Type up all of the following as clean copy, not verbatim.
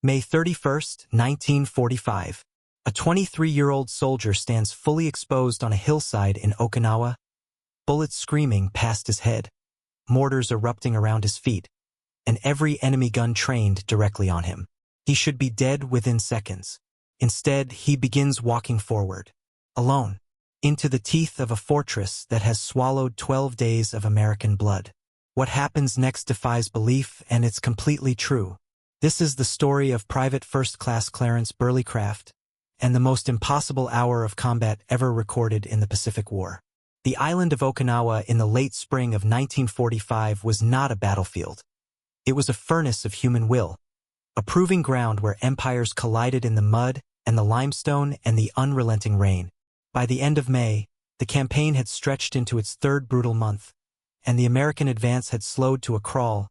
May 31, 1945. A 23-year-old soldier stands fully exposed on a hillside in Okinawa, bullets screaming past his head, mortars erupting around his feet, and every enemy gun trained directly on him. He should be dead within seconds. Instead, he begins walking forward, alone, into the teeth of a fortress that has swallowed 12 days of American blood. What happens next defies belief, and it's completely true. This is the story of Private First Class Clarence Burley Craft, and the most impossible hour of combat ever recorded in the Pacific War. The island of Okinawa in the late spring of 1945 was not a battlefield. It was a furnace of human will, a proving ground where empires collided in the mud and the limestone and the unrelenting rain. By the end of May, the campaign had stretched into its third brutal month, and the American advance had slowed to a crawl,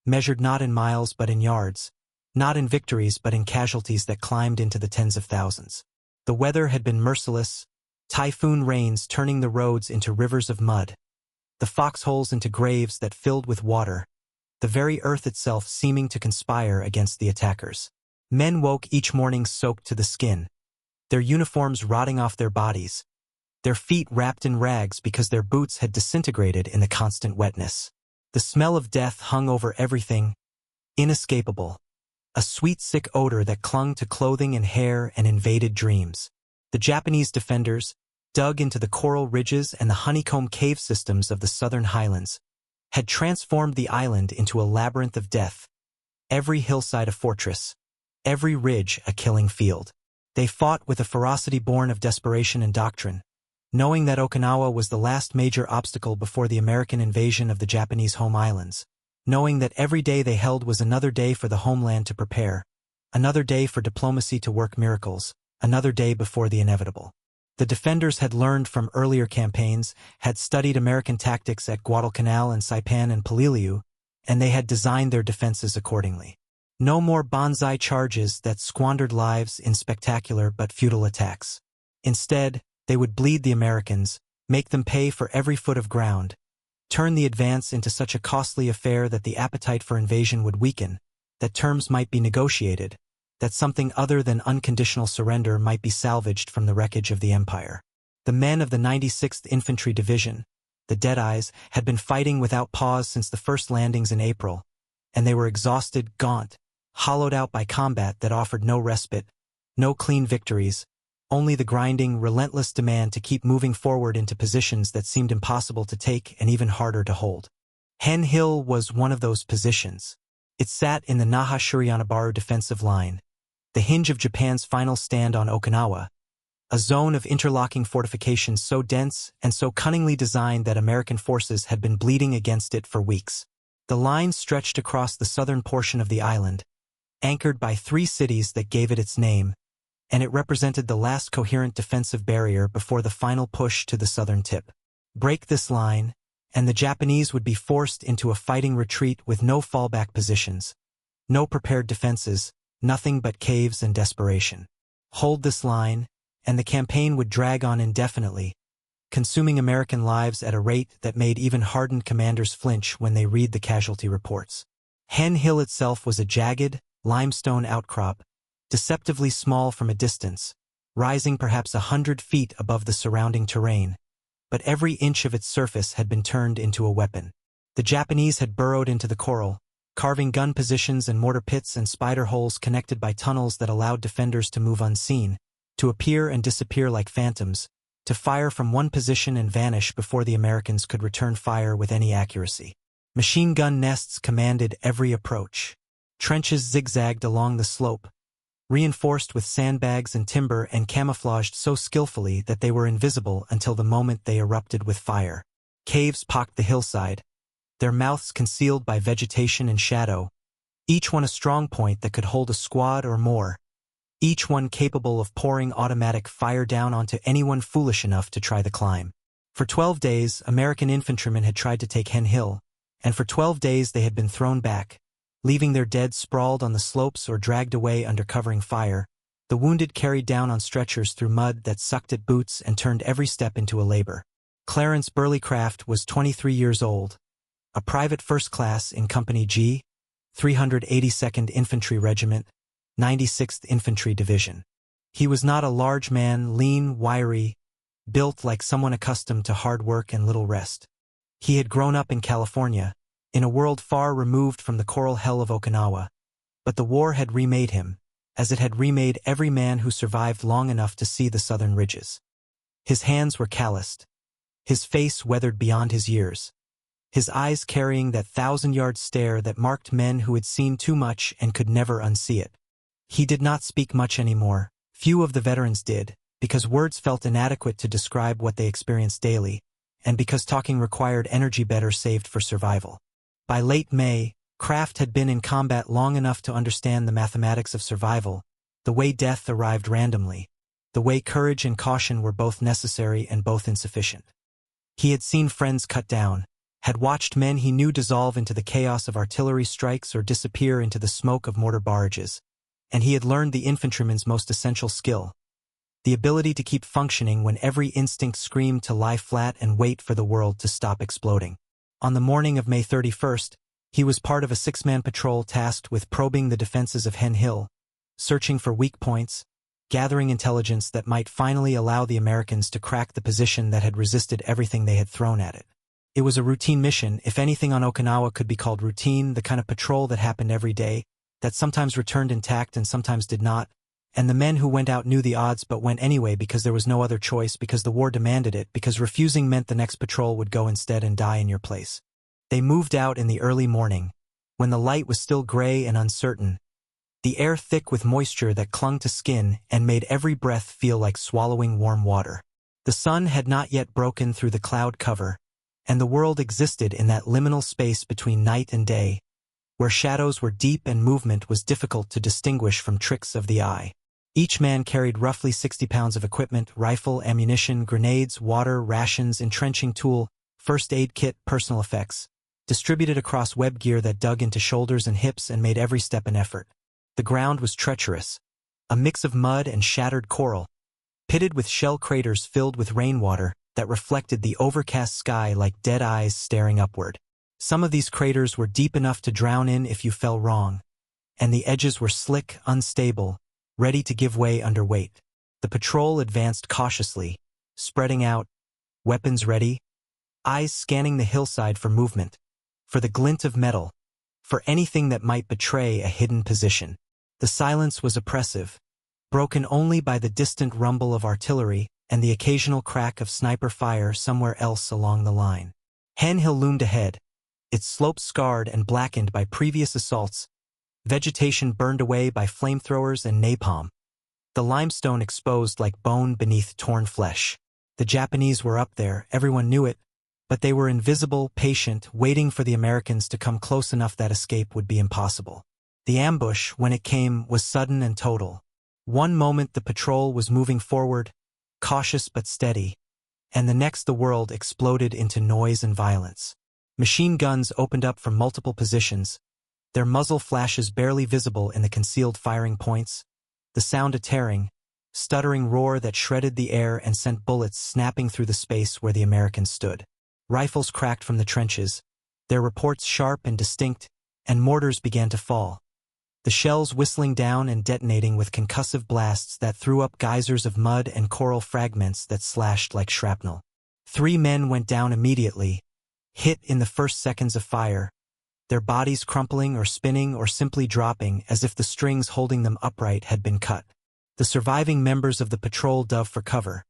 measured not in miles but in yards, not in victories but in casualties that climbed into the tens of thousands. The weather had been merciless, typhoon rains turning the roads into rivers of mud, the foxholes into graves that filled with water, the very earth itself seeming to conspire against the attackers. Men woke each morning soaked to the skin, their uniforms rotting off their bodies, their feet wrapped in rags because their boots had disintegrated in the constant wetness. The smell of death hung over everything, inescapable, a sweet sick odor that clung to clothing and hair and invaded dreams. The Japanese defenders, dug into the coral ridges and the honeycomb cave systems of the southern highlands, had transformed the island into a labyrinth of death, every hillside a fortress, every ridge a killing field. They fought with a ferocity born of desperation and doctrine, knowing that Okinawa was the last major obstacle before the American invasion of the Japanese home islands, knowing that every day they held was another day for the homeland to prepare, another day for diplomacy to work miracles, another day before the inevitable. The defenders had learned from earlier campaigns, had studied American tactics at Guadalcanal and Saipan and Peleliu, and they had designed their defenses accordingly. No more bonsai charges that squandered lives in spectacular but futile attacks. Instead, they would bleed the Americans, make them pay for every foot of ground, turn the advance into such a costly affair that the appetite for invasion would weaken, that terms might be negotiated, that something other than unconditional surrender might be salvaged from the wreckage of the empire. The men of the 96th Infantry Division, the Deadeyes, had been fighting without pause since the first landings in April, and they were exhausted, gaunt, hollowed out by combat that offered no respite, no clean victories, only the grinding, relentless demand to keep moving forward into positions that seemed impossible to take and even harder to hold. Hen Hill was one of those positions. It sat in the Naha-Shiriyanabaru defensive line, the hinge of Japan's final stand on Okinawa, a zone of interlocking fortifications so dense and so cunningly designed that American forces had been bleeding against it for weeks. The line stretched across the southern portion of the island, anchored by 3 cities that gave it its name, and it represented the last coherent defensive barrier before the final push to the southern tip. Break this line, and the Japanese would be forced into a fighting retreat with no fallback positions, no prepared defenses, nothing but caves and desperation. Hold this line, and the campaign would drag on indefinitely, consuming American lives at a rate that made even hardened commanders flinch when they read the casualty reports. Hen Hill itself was a jagged, limestone outcrop, deceptively small from a distance, rising perhaps 100 feet above the surrounding terrain, but every inch of its surface had been turned into a weapon. The Japanese had burrowed into the coral, carving gun positions and mortar pits and spider holes connected by tunnels that allowed defenders to move unseen, to appear and disappear like phantoms, to fire from one position and vanish before the Americans could return fire with any accuracy. Machine gun nests commanded every approach. Trenches zigzagged along the slope, reinforced with sandbags and timber and camouflaged so skillfully that they were invisible until the moment they erupted with fire. Caves pocked the hillside, their mouths concealed by vegetation and shadow, each one a strong point that could hold a squad or more, each one capable of pouring automatic fire down onto anyone foolish enough to try the climb. For 12 days, American infantrymen had tried to take Hen Hill, and for 12 days they had been thrown back, leaving their dead sprawled on the slopes or dragged away under covering fire, the wounded carried down on stretchers through mud that sucked at boots and turned every step into a labor. Clarence Burley Craft was 23 years old, a private first class in Company G, 382nd Infantry Regiment, 96th Infantry Division. He was not a large man, lean, wiry, built like someone accustomed to hard work and little rest. He had grown up in California, in a world far removed from the coral hell of Okinawa, but the war had remade him, as it had remade every man who survived long enough to see the southern ridges. His hands were calloused, his face weathered beyond his years, his eyes carrying that 1,000-yard stare that marked men who had seen too much and could never unsee it. He did not speak much anymore. Few of the veterans did, because words felt inadequate to describe what they experienced daily, and because talking required energy better saved for survival. By late May, Craft had been in combat long enough to understand the mathematics of survival, the way death arrived randomly, the way courage and caution were both necessary and both insufficient. He had seen friends cut down, had watched men he knew dissolve into the chaos of artillery strikes or disappear into the smoke of mortar barrages, and he had learned the infantryman's most essential skill, the ability to keep functioning when every instinct screamed to lie flat and wait for the world to stop exploding. On the morning of May 31st, he was part of a 6-man patrol tasked with probing the defenses of Hen Hill, searching for weak points, gathering intelligence that might finally allow the Americans to crack the position that had resisted everything they had thrown at it. It was a routine mission. If anything on Okinawa could be called routine, the kind of patrol that happened every day, that sometimes returned intact and sometimes did not, and the men who went out knew the odds but went anyway because there was no other choice, because the war demanded it, because refusing meant the next patrol would go instead and die in your place. They moved out in the early morning, when the light was still gray and uncertain, the air thick with moisture that clung to skin and made every breath feel like swallowing warm water. The sun had not yet broken through the cloud cover, and the world existed in that liminal space between night and day, where shadows were deep and movement was difficult to distinguish from tricks of the eye. Each man carried roughly 60 pounds of equipment: rifle, ammunition, grenades, water, rations, entrenching tool, first aid kit, personal effects, distributed across web gear that dug into shoulders and hips and made every step an effort. The ground was treacherous, a mix of mud and shattered coral, pitted with shell craters filled with rainwater that reflected the overcast sky like dead eyes staring upward. Some of these craters were deep enough to drown in if you fell wrong, and the edges were slick, unstable, ready to give way under weight. The patrol advanced cautiously, spreading out, weapons ready, eyes scanning the hillside for movement, for the glint of metal, for anything that might betray a hidden position. The silence was oppressive, broken only by the distant rumble of artillery and the occasional crack of sniper fire somewhere else along the line. Hen Hill loomed ahead, its slopes scarred and blackened by previous assaults, vegetation burned away by flamethrowers and napalm, the limestone exposed like bone beneath torn flesh. The Japanese were up there, everyone knew it, but they were invisible, patient, waiting for the Americans to come close enough that escape would be impossible. The ambush, when it came, was sudden and total. One moment the patrol was moving forward, cautious but steady, and the next the world exploded into noise and violence. Machine guns opened up from multiple positions, their muzzle flashes barely visible in the concealed firing points, the sound a tearing, stuttering roar that shredded the air and sent bullets snapping through the space where the Americans stood. Rifles cracked from the trenches, their reports sharp and distinct, and mortars began to fall, the shells whistling down and detonating with concussive blasts that threw up geysers of mud and coral fragments that slashed like shrapnel. 3 men went down immediately, hit in the first seconds of fire, their bodies crumpling or spinning or simply dropping as if the strings holding them upright had been cut. The surviving members of the patrol dove for cover,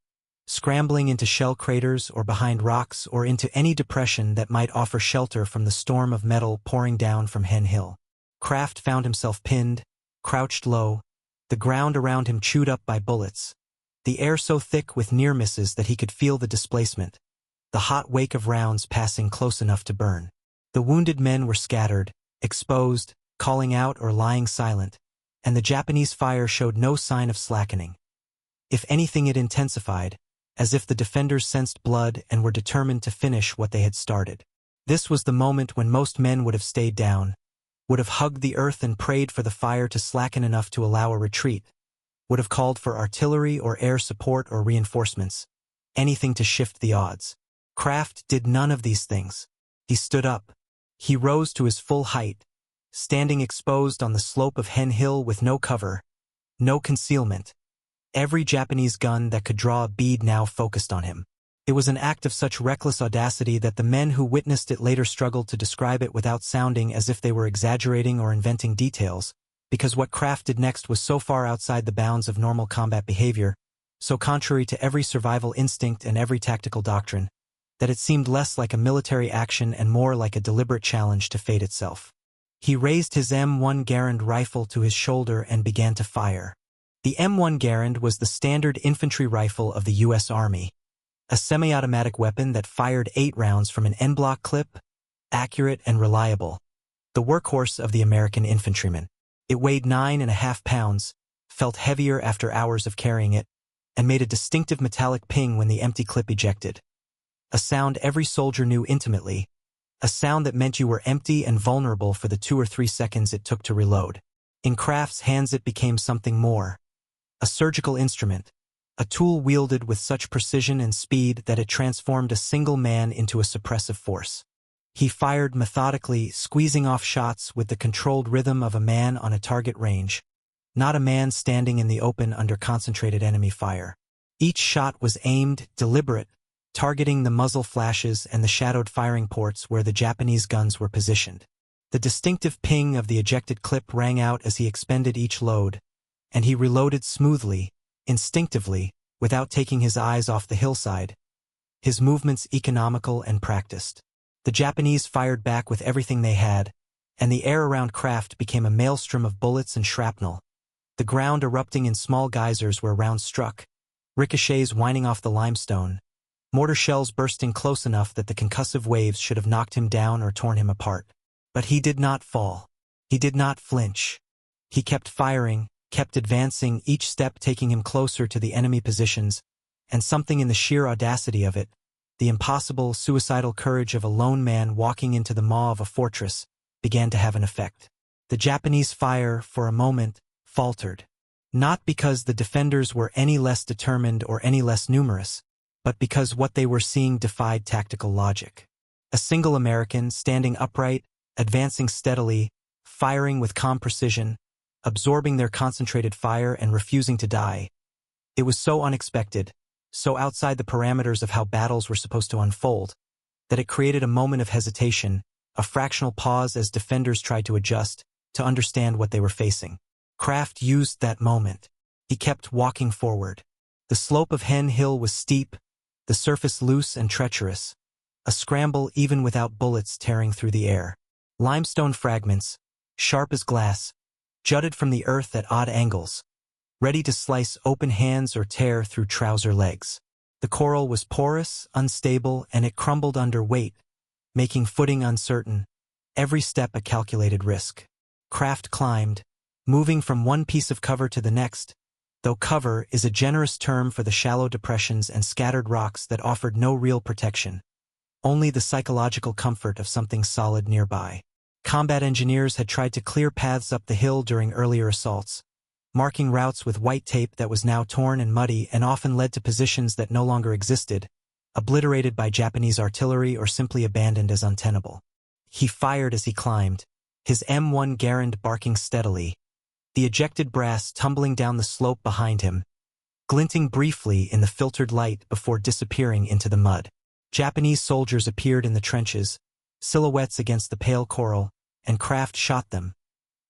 scrambling into shell craters or behind rocks or into any depression that might offer shelter from the storm of metal pouring down from Hen Hill. Craft found himself pinned, crouched low, the ground around him chewed up by bullets, the air so thick with near misses that he could feel the displacement, the hot wake of rounds passing close enough to burn. The wounded men were scattered, exposed, calling out or lying silent, and the Japanese fire showed no sign of slackening. If anything, it intensified, as if the defenders sensed blood and were determined to finish what they had started. This was the moment when most men would have stayed down, would have hugged the earth and prayed for the fire to slacken enough to allow a retreat, would have called for artillery or air support or reinforcements, anything to shift the odds. Craft did none of these things. He stood up. He rose to his full height, standing exposed on the slope of Hen Hill with no cover, no concealment. Every Japanese gun that could draw a bead now focused on him. It was an act of such reckless audacity that the men who witnessed it later struggled to describe it without sounding as if they were exaggerating or inventing details, because what Craft did next was so far outside the bounds of normal combat behavior, so contrary to every survival instinct and every tactical doctrine, that it seemed less like a military action and more like a deliberate challenge to fate itself. He raised his M1 Garand rifle to his shoulder and began to fire. The M1 Garand was the standard infantry rifle of the U.S. Army, a semi-automatic weapon that fired 8 rounds from an en-bloc clip, accurate and reliable. The workhorse of the American infantryman. It weighed 9.5 pounds, felt heavier after hours of carrying it, and made a distinctive metallic ping when the empty clip ejected. A sound every soldier knew intimately, a sound that meant you were empty and vulnerable for the 2 or 3 seconds it took to reload. In Craft's hands it became something more. A surgical instrument. A tool wielded with such precision and speed that it transformed a single man into a suppressive force. He fired methodically, squeezing off shots with the controlled rhythm of a man on a target range, not a man standing in the open under concentrated enemy fire. Each shot was aimed, deliberate, targeting the muzzle flashes and the shadowed firing ports where the Japanese guns were positioned. The distinctive ping of the ejected clip rang out as he expended each load, and he reloaded smoothly, instinctively, without taking his eyes off the hillside, his movements economical and practiced. The Japanese fired back with everything they had, and the air around Craft became a maelstrom of bullets and shrapnel, the ground erupting in small geysers where rounds struck, ricochets whining off the limestone, mortar shells bursting close enough that the concussive waves should have knocked him down or torn him apart. But he did not fall. He did not flinch. He kept firing, kept advancing, each step taking him closer to the enemy positions, and something in the sheer audacity of it, the impossible, suicidal courage of a lone man walking into the maw of a fortress, began to have an effect. The Japanese fire, for a moment, faltered. Not because the defenders were any less determined or any less numerous, but because what they were seeing defied tactical logic. A single American, standing upright, advancing steadily, firing with calm precision, absorbing their concentrated fire and refusing to die. It was so unexpected, so outside the parameters of how battles were supposed to unfold, that it created a moment of hesitation, a fractional pause as defenders tried to adjust, to understand what they were facing. Craft used that moment. He kept walking forward. The slope of Hen Hill was steep, the surface loose and treacherous, a scramble even without bullets tearing through the air. Limestone fragments, sharp as glass, jutted from the earth at odd angles, ready to slice open hands or tear through trouser legs. The coral was porous, unstable, and it crumbled under weight, making footing uncertain, every step a calculated risk. Craft climbed, moving from one piece of cover to the next, though cover is a generous term for the shallow depressions and scattered rocks that offered no real protection, only the psychological comfort of something solid nearby. Combat engineers had tried to clear paths up the hill during earlier assaults, marking routes with white tape that was now torn and muddy and often led to positions that no longer existed, obliterated by Japanese artillery or simply abandoned as untenable. He fired as he climbed, his M1 Garand barking steadily, the ejected brass tumbling down the slope behind him, glinting briefly in the filtered light before disappearing into the mud. Japanese soldiers appeared in the trenches, silhouettes against the pale coral, and Craft shot them,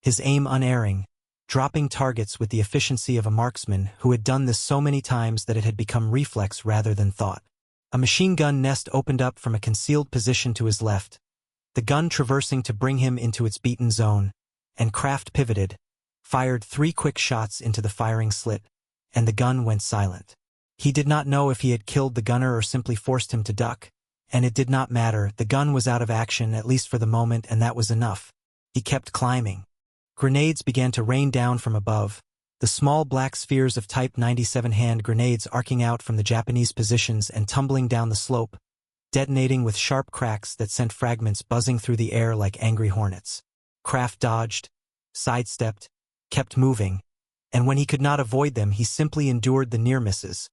his aim unerring, dropping targets with the efficiency of a marksman who had done this so many times that it had become reflex rather than thought. A machine gun nest opened up from a concealed position to his left, the gun traversing to bring him into its beaten zone, and Craft pivoted, fired 3 quick shots into the firing slit, and the gun went silent. He did not know if he had killed the gunner or simply forced him to duck, and it did not matter. The gun was out of action, at least for the moment, and that was enough. He kept climbing. Grenades began to rain down from above, the small black spheres of Type 97 hand grenades arcing out from the Japanese positions and tumbling down the slope, detonating with sharp cracks that sent fragments buzzing through the air like angry hornets. Craft dodged, sidestepped, kept moving, and when he could not avoid them, he simply endured the near misses,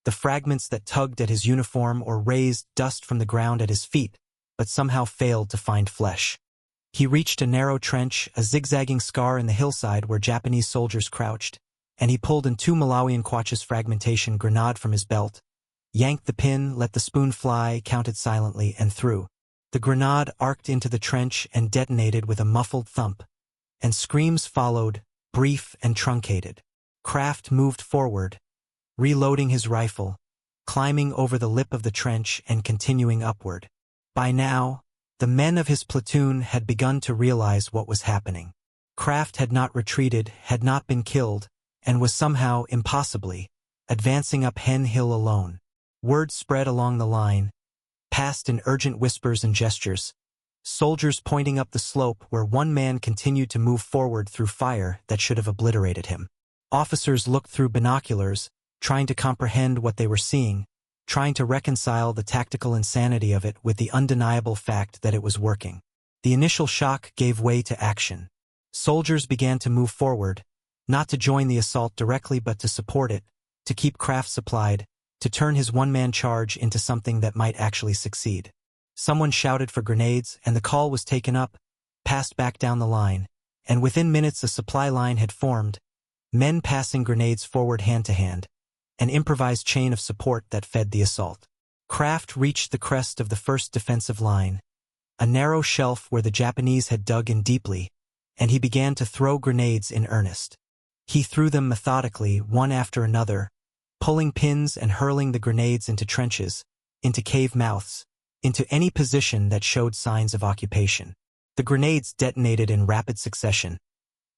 the fragments that tugged at his uniform or raised dust from the ground at his feet, but somehow failed to find flesh. He reached a narrow trench, a zigzagging scar in the hillside where Japanese soldiers crouched, and he pulled in 2 Malawian Quachas fragmentation grenade from his belt, yanked the pin, let the spoon fly, counted silently, and threw. The grenade arced into the trench and detonated with a muffled thump, and screams followed, brief and truncated. Craft moved forward, reloading his rifle, climbing over the lip of the trench and continuing upward. By now, the men of his platoon had begun to realize what was happening. Craft had not retreated, had not been killed, and was somehow, impossibly, advancing up Hen Hill alone. Word spread along the line, passed in urgent whispers and gestures, soldiers pointing up the slope where one man continued to move forward through fire that should have obliterated him. Officers looked through binoculars, trying to comprehend what they were seeing, trying to reconcile the tactical insanity of it with the undeniable fact that it was working. The initial shock gave way to action. Soldiers began to move forward, not to join the assault directly but to support it, to keep Craft supplied, to turn his one-man charge into something that might actually succeed. Someone shouted for grenades, and the call was taken up, passed back down the line, and within minutes a supply line had formed, men passing grenades forward hand to hand, an improvised chain of support that fed the assault. Craft reached the crest of the first defensive line, a narrow shelf where the Japanese had dug in deeply, and he began to throw grenades in earnest. He threw them methodically, one after another, pulling pins and hurling the grenades into trenches, into cave mouths, into any position that showed signs of occupation. The grenades detonated in rapid succession,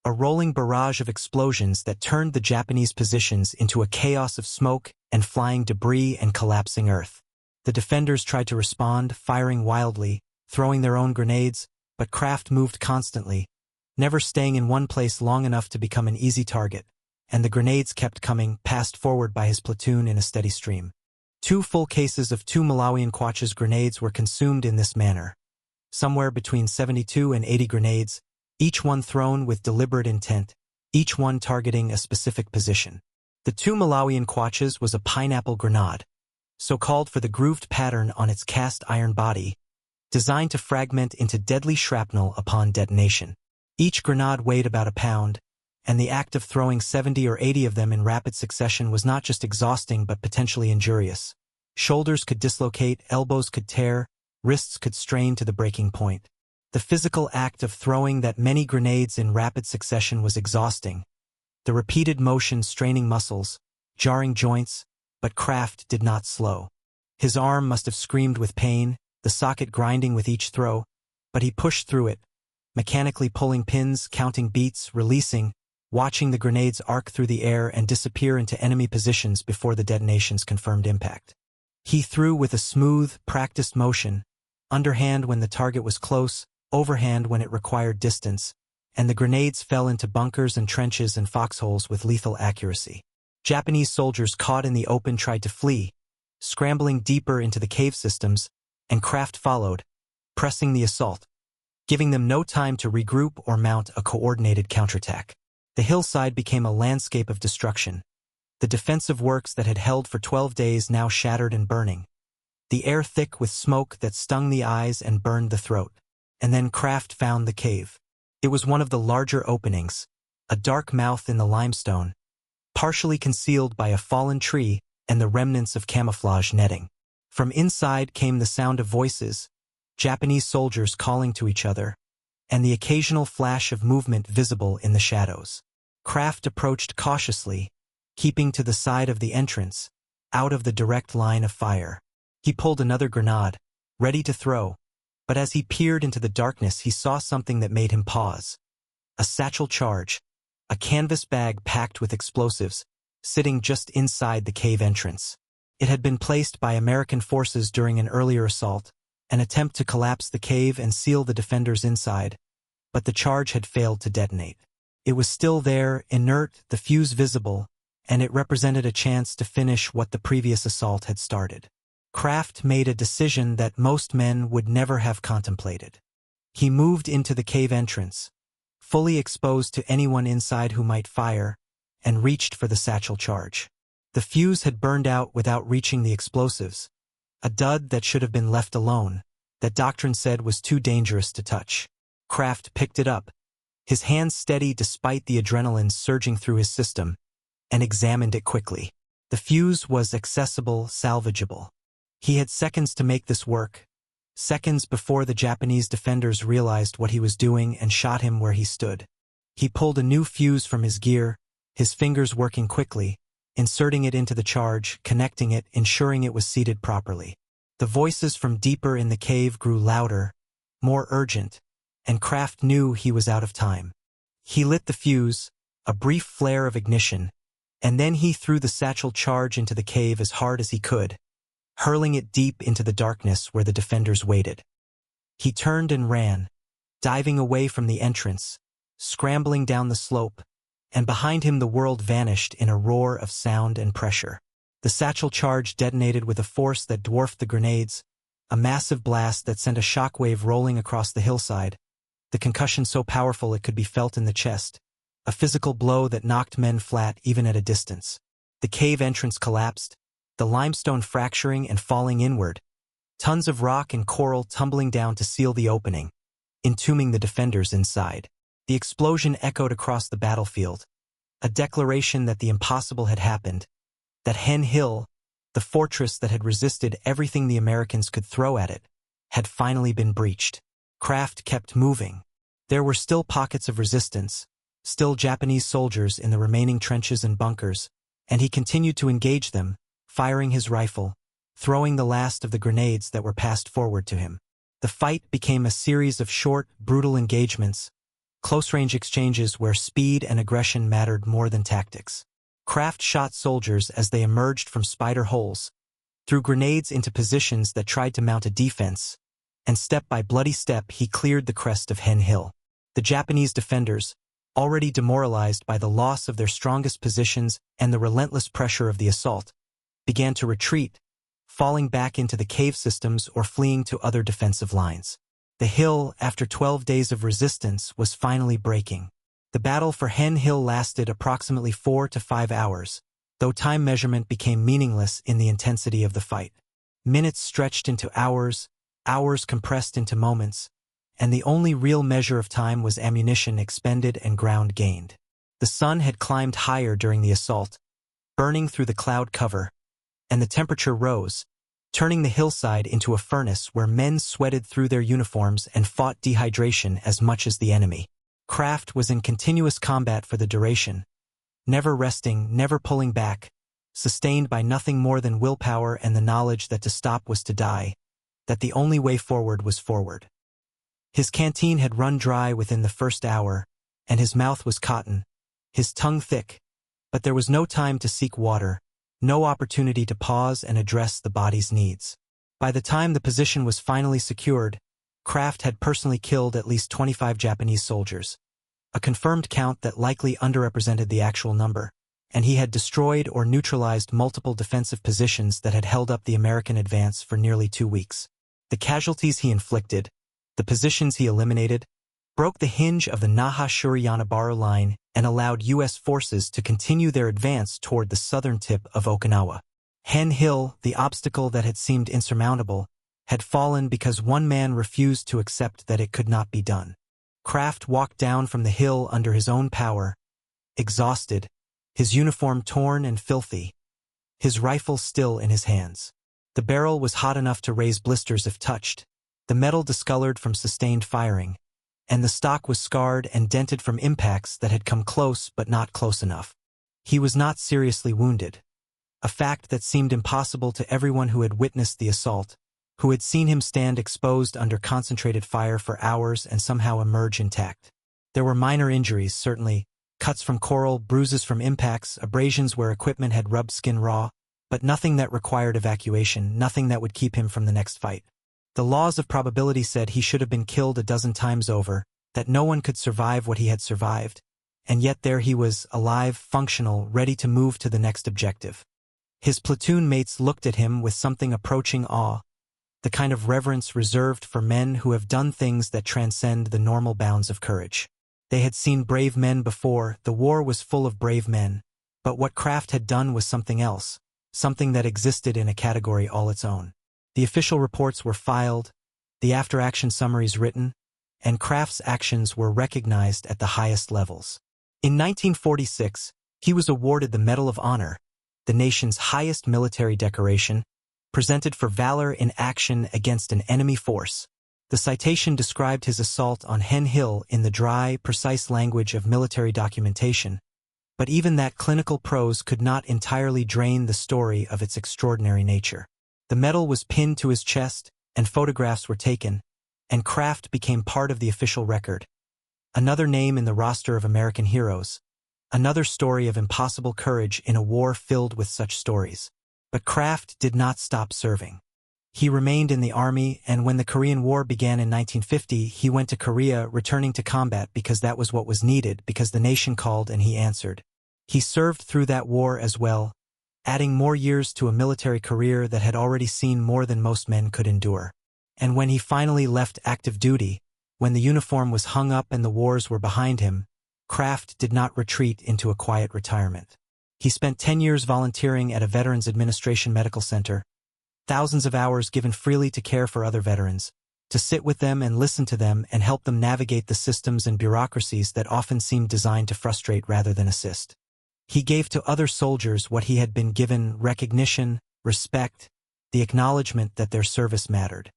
a rolling barrage of explosions that turned the Japanese positions into a chaos of smoke and flying debris and collapsing earth. The defenders tried to respond, firing wildly, throwing their own grenades, but Craft moved constantly, never staying in one place long enough to become an easy target, and the grenades kept coming, passed forward by his platoon in a steady stream. 2 full cases of 2 Malawian Quachas grenades were consumed in this manner, somewhere between 72 and 80 grenades, each one thrown with deliberate intent, each one targeting a specific position. The 2 Malawian Quachas was a pineapple grenade, so called for the grooved pattern on its cast iron body, designed to fragment into deadly shrapnel upon detonation. Each grenade weighed about a pound, and the act of throwing 70 or 80 of them in rapid succession was not just exhausting but potentially injurious. Shoulders could dislocate, elbows could tear, wrists could strain to the breaking point. The physical act of throwing that many grenades in rapid succession was exhausting, the repeated motion straining muscles, jarring joints, but Craft did not slow. His arm must have screamed with pain, the socket grinding with each throw, but he pushed through it, mechanically pulling pins, counting beats, releasing, watching the grenades arc through the air and disappear into enemy positions before the detonation's confirmed impact. He threw with a smooth, practiced motion, underhand when the target was close, overhand when it required distance, and the grenades fell into bunkers and trenches and foxholes with lethal accuracy. Japanese soldiers caught in the open tried to flee, scrambling deeper into the cave systems, and Craft followed, pressing the assault, giving them no time to regroup or mount a coordinated counterattack. The hillside became a landscape of destruction, the defensive works that had held for 12 days now shattered and burning, the air thick with smoke that stung the eyes and burned the throat. And then Craft found the cave. It was one of the larger openings, a dark mouth in the limestone, partially concealed by a fallen tree and the remnants of camouflage netting. From inside came the sound of voices, Japanese soldiers calling to each other, and the occasional flash of movement visible in the shadows. Craft approached cautiously, keeping to the side of the entrance, out of the direct line of fire. He pulled another grenade, ready to throw, but as he peered into the darkness he saw something that made him pause. A satchel charge, a canvas bag packed with explosives, sitting just inside the cave entrance. It had been placed by American forces during an earlier assault, an attempt to collapse the cave and seal the defenders inside, but the charge had failed to detonate. It was still there, inert, the fuse visible, and it represented a chance to finish what the previous assault had started. Craft made a decision that most men would never have contemplated. He moved into the cave entrance, fully exposed to anyone inside who might fire, and reached for the satchel charge. The fuse had burned out without reaching the explosives, a dud that should have been left alone, that doctrine said was too dangerous to touch. Craft picked it up, his hands steady despite the adrenaline surging through his system, and examined it quickly. The fuse was accessible, salvageable. He had seconds to make this work, seconds before the Japanese defenders realized what he was doing and shot him where he stood. He pulled a new fuse from his gear, his fingers working quickly, inserting it into the charge, connecting it, ensuring it was seated properly. The voices from deeper in the cave grew louder, more urgent, and Craft knew he was out of time. He lit the fuse, a brief flare of ignition, and then he threw the satchel charge into the cave as hard as he could, hurling it deep into the darkness where the defenders waited. He turned and ran, diving away from the entrance, scrambling down the slope, and behind him the world vanished in a roar of sound and pressure. The satchel charge detonated with a force that dwarfed the grenades, a massive blast that sent a shockwave rolling across the hillside, the concussion so powerful it could be felt in the chest, a physical blow that knocked men flat even at a distance. The cave entrance collapsed, the limestone fracturing and falling inward, tons of rock and coral tumbling down to seal the opening, entombing the defenders inside. The explosion echoed across the battlefield, a declaration that the impossible had happened, that Hen Hill, the fortress that had resisted everything the Americans could throw at it, had finally been breached. Craft kept moving. There were still pockets of resistance, still Japanese soldiers in the remaining trenches and bunkers, and he continued to engage them, firing his rifle, throwing the last of the grenades that were passed forward to him. The fight became a series of short, brutal engagements, close-range exchanges where speed and aggression mattered more than tactics. Craft shot soldiers as they emerged from spider holes, threw grenades into positions that tried to mount a defense, and step by bloody step he cleared the crest of Hen Hill. The Japanese defenders, already demoralized by the loss of their strongest positions and the relentless pressure of the assault, began to retreat, falling back into the cave systems or fleeing to other defensive lines. The hill, after 12 days of resistance, was finally breaking. The battle for Hen Hill lasted approximately 4 to 5 hours, though time measurement became meaningless in the intensity of the fight. Minutes stretched into hours, hours compressed into moments, and the only real measure of time was ammunition expended and ground gained. The sun had climbed higher during the assault, burning through the cloud cover, and the temperature rose, turning the hillside into a furnace where men sweated through their uniforms and fought dehydration as much as the enemy. Craft was in continuous combat for the duration, never resting, never pulling back, sustained by nothing more than willpower and the knowledge that to stop was to die, that the only way forward was forward. His canteen had run dry within the first hour, and his mouth was cotton, his tongue thick, but there was no time to seek water, no opportunity to pause and address the body's needs. By the time the position was finally secured, Craft had personally killed at least 25 Japanese soldiers, a confirmed count that likely underrepresented the actual number, and he had destroyed or neutralized multiple defensive positions that had held up the American advance for nearly 2 weeks. The casualties he inflicted, the positions he eliminated, broke the hinge of the Naha-Shuri-Yanabara line and allowed U.S. forces to continue their advance toward the southern tip of Okinawa. Hen Hill, the obstacle that had seemed insurmountable, had fallen because one man refused to accept that it could not be done. Craft walked down from the hill under his own power, exhausted, his uniform torn and filthy, his rifle still in his hands. The barrel was hot enough to raise blisters if touched, the metal discolored from sustained firing, and the stock was scarred and dented from impacts that had come close but not close enough. He was not seriously wounded, a fact that seemed impossible to everyone who had witnessed the assault, who had seen him stand exposed under concentrated fire for hours and somehow emerge intact. There were minor injuries, certainly, cuts from coral, bruises from impacts, abrasions where equipment had rubbed skin raw, but nothing that required evacuation, nothing that would keep him from the next fight. The laws of probability said he should have been killed a dozen times over, that no one could survive what he had survived, and yet there he was, alive, functional, ready to move to the next objective. His platoon mates looked at him with something approaching awe, the kind of reverence reserved for men who have done things that transcend the normal bounds of courage. They had seen brave men before, the war was full of brave men, but what Craft had done was something else, something that existed in a category all its own. The official reports were filed, the after-action summaries written, and Craft's actions were recognized at the highest levels. In 1946, he was awarded the Medal of Honor, the nation's highest military decoration, presented for valor in action against an enemy force. The citation described his assault on Hen Hill in the dry, precise language of military documentation, but even that clinical prose could not entirely drain the story of its extraordinary nature. The medal was pinned to his chest, and photographs were taken, and Craft became part of the official record. Another name in the roster of American heroes. Another story of impossible courage in a war filled with such stories. But Craft did not stop serving. He remained in the Army, and when the Korean War began in 1950, he went to Korea, returning to combat because that was what was needed, because the nation called and he answered. He served through that war as well, adding more years to a military career that had already seen more than most men could endure. And when he finally left active duty, when the uniform was hung up and the wars were behind him, Craft did not retreat into a quiet retirement. He spent 10 years volunteering at a Veterans Administration medical center, thousands of hours given freely to care for other veterans, to sit with them and listen to them and help them navigate the systems and bureaucracies that often seemed designed to frustrate rather than assist. He gave to other soldiers what he had been given: recognition, respect, the acknowledgement that their service mattered.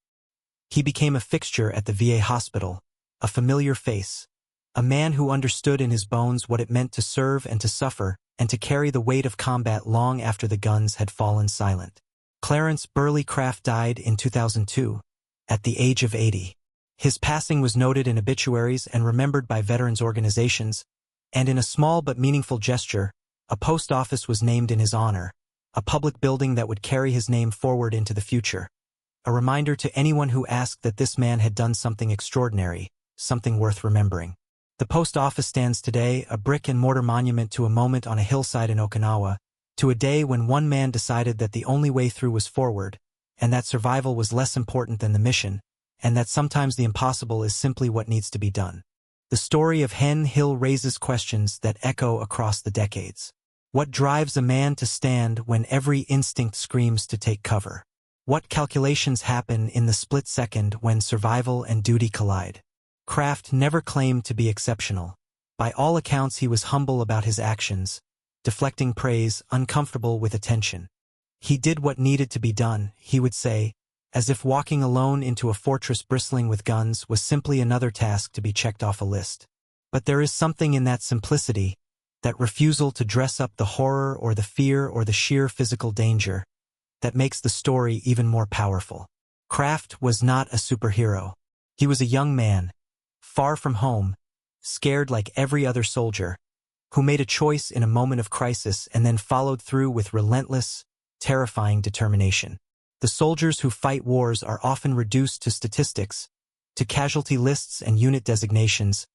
He became a fixture at the VA hospital, a familiar face, a man who understood in his bones what it meant to serve and to suffer, and to carry the weight of combat long after the guns had fallen silent. Clarence Burley Craft died in 2002, at the age of 80. His passing was noted in obituaries and remembered by veterans organizations, and in a small but meaningful gesture, a post office was named in his honor, a public building that would carry his name forward into the future. A reminder to anyone who asked that this man had done something extraordinary, something worth remembering. The post office stands today, a brick-and-mortar monument to a moment on a hillside in Okinawa, to a day when one man decided that the only way through was forward, and that survival was less important than the mission, and that sometimes the impossible is simply what needs to be done. The story of Hen Hill raises questions that echo across the decades. What drives a man to stand when every instinct screams to take cover? What calculations happen in the split second when survival and duty collide? Craft never claimed to be exceptional. By all accounts, he was humble about his actions, deflecting praise, uncomfortable with attention. He did what needed to be done, he would say, as if walking alone into a fortress bristling with guns was simply another task to be checked off a list. But there is something in that simplicity, that refusal to dress up the horror or the fear or the sheer physical danger, that makes the story even more powerful. Craft was not a superhero. He was a young man, far from home, scared like every other soldier, who made a choice in a moment of crisis and then followed through with relentless, terrifying determination. The soldiers who fight wars are often reduced to statistics, to casualty lists and unit designations,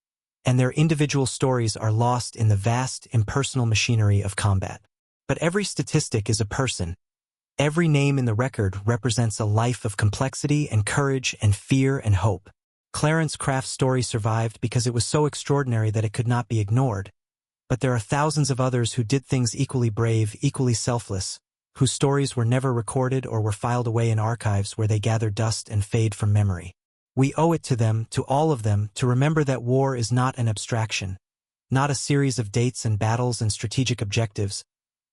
and their individual stories are lost in the vast, impersonal machinery of combat. But every statistic is a person. Every name in the record represents a life of complexity and courage and fear and hope. Clarence Craft's story survived because it was so extraordinary that it could not be ignored. But there are thousands of others who did things equally brave, equally selfless, whose stories were never recorded or were filed away in archives where they gather dust and fade from memory. We owe it to them, to all of them, to remember that war is not an abstraction, not a series of dates and battles and strategic objectives,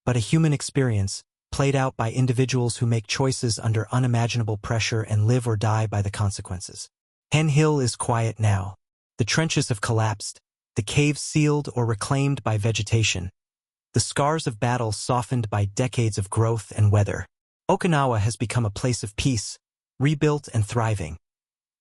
but a human experience, played out by individuals who make choices under unimaginable pressure and live or die by the consequences. Hen Hill is quiet now. The trenches have collapsed, the caves sealed or reclaimed by vegetation, the scars of battle softened by decades of growth and weather. Okinawa has become a place of peace, rebuilt and thriving.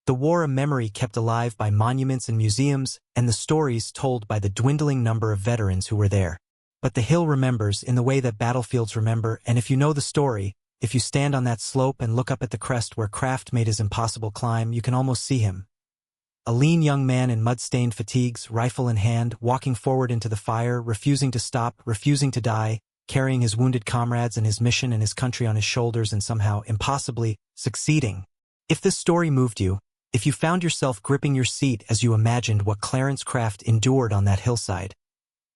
The war a memory kept alive by monuments and museums, and the stories told by the dwindling number of veterans who were there. But the hill remembers in the way that battlefields remember, and if you know the story, if you stand on that slope and look up at the crest where Craft made his impossible climb, you can almost see him. A lean young man in mud-stained fatigues, rifle in hand, walking forward into the fire, refusing to stop, refusing to die, carrying his wounded comrades and his mission and his country on his shoulders and somehow, impossibly, succeeding. If this story moved you, if you found yourself gripping your seat as you imagined what Clarence Craft endured on that hillside,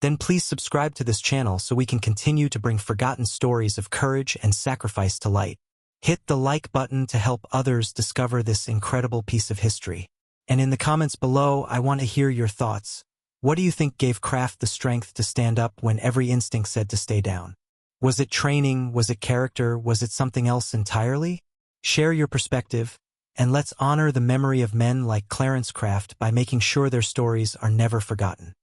then please subscribe to this channel so we can continue to bring forgotten stories of courage and sacrifice to light. Hit the like button to help others discover this incredible piece of history. And in the comments below, I want to hear your thoughts. What do you think gave Craft the strength to stand up when every instinct said to stay down? Was it training? Was it character? Was it something else entirely? Share your perspective, and let's honor the memory of men like Clarence Craft by making sure their stories are never forgotten.